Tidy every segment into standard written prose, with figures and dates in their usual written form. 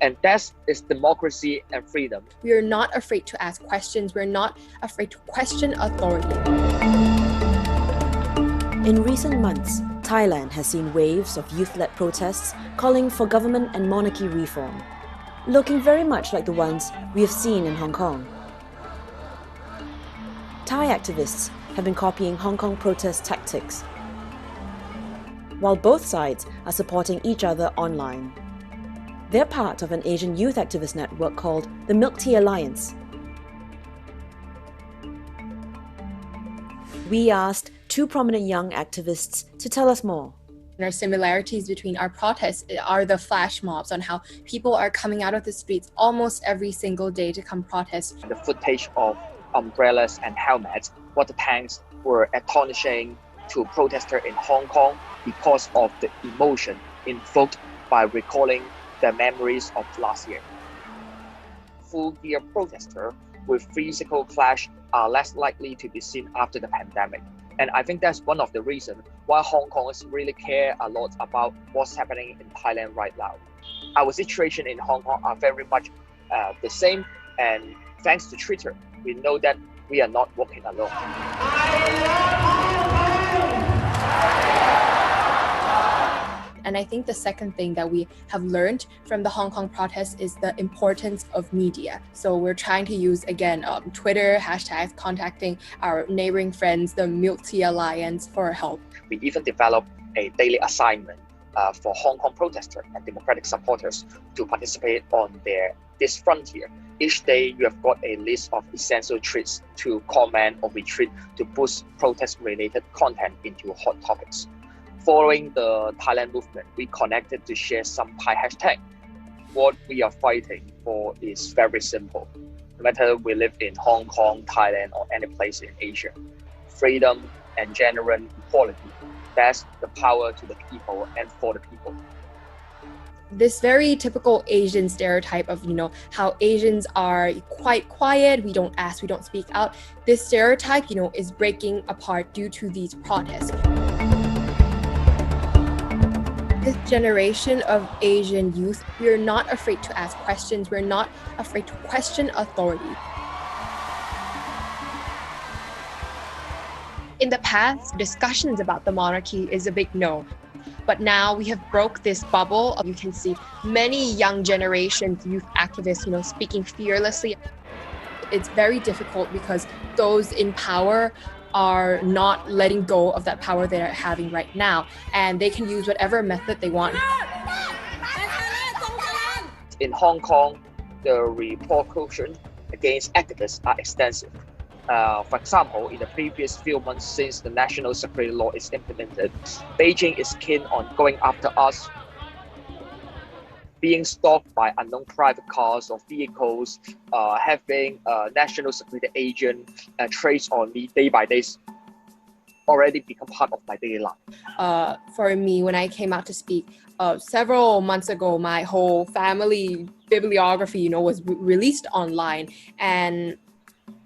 And that is democracy and freedom. We are not afraid to ask questions. We're not afraid to question authority. In recent months, Thailand has seen waves of youth-led protests calling for government and monarchy reform, looking very much like the ones we have seen in Hong Kong. Thai activists have been copying Hong Kong protest tactics, while both sides are supporting each other online. They're part of an Asian youth activist network called the Milk Tea Alliance. We asked two prominent young activists to tell us more. Our similarities between our protests are the flash mobs, on how people are coming out of the streets almost every single day to come protest. The footage of umbrellas and helmets, water tanks were astonishing to protesters in Hong Kong because of the emotion invoked by recalling the memories of last year. Full-gear protesters with physical clash are less likely to be seen after the pandemic. And I think that's one of the reasons why Hong Kongers really care a lot about what's happening in Thailand right now. Our situation in Hong Kong are very much the same, and thanks to Twitter, we know that we are not walking alone. And I think the second thing that we have learned from the Hong Kong protests is the importance of media. So we're trying to use, again, Twitter hashtags, contacting our neighboring friends, the Milk Tea Alliance, for help. We even developed a daily assignment for Hong Kong protesters and democratic supporters to participate on this frontier. Each day, you have got a list of essential tweets to comment or retweet to boost protest-related content into hot topics. Following the Thailand movement, we connected to share some Thai hashtag. What we are fighting for is very simple. No matter we live in Hong Kong, Thailand, or any place in Asia, freedom and genuine equality, that's the power to the people and for the people. This very typical Asian stereotype of, how Asians are quite quiet, we don't ask, we don't speak out. This stereotype, is breaking apart due to these protests. This generation of Asian youth, we are not afraid to ask questions. We're not afraid to question authority. In the past, discussions about the monarchy is a big no. But now we have broke this bubble. You can see many young generations, youth activists, speaking fearlessly. It's very difficult because those in power are not letting go of that power they're having right now, and they can use whatever method they want. In Hong Kong, the repercussions against activists are extensive. For example, in the previous few months since the national security law is implemented, Beijing is keen on going after us, being stalked by unknown private cars or vehicles, having a national security agent trace on me day by day already become part of my daily life. For me, when I came out to speak several months ago, my whole family bibliography, was released online, and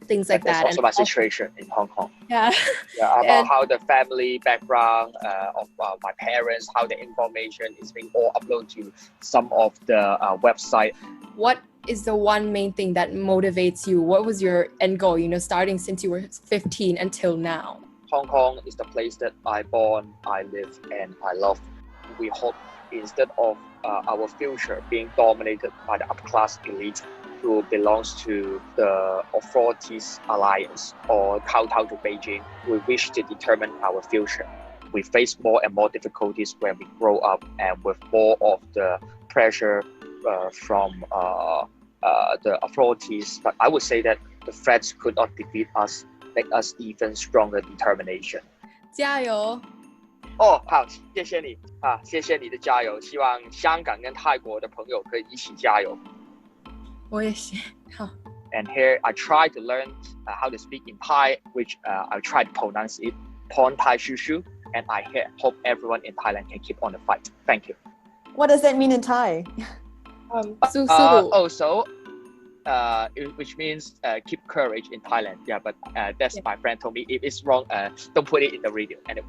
things like that. That's also my situation in Hong Kong. Yeah. About how the family background of my parents, how the information is being all uploaded to some of the website. What is the one main thing that motivates you? What was your end goal, starting since you were 15 until now? Hong Kong is the place that I born, I live, and I love. We hope instead of our future being dominated by the upper-class elite who belongs to the authorities alliance or kowtow to Beijing, we wish to determine our future. We face more and more difficulties when we grow up, and with more of the pressure from the authorities. But I would say that the threats could not defeat us, make us even stronger determination. 加油！好，谢谢你啊，谢谢你的加油。希望香港跟泰国的朋友可以一起加油。我也是。好。And here I try to learn how to speak in Thai, which I try to pronounce it Pon Thai Shu Shu, and I hope everyone in Thailand can keep on the fight. Thank you. What does that mean in Thai? Which means keep courage in Thailand. Yeah, but that's my friend told me if it's wrong, don't put it in the radio anyway.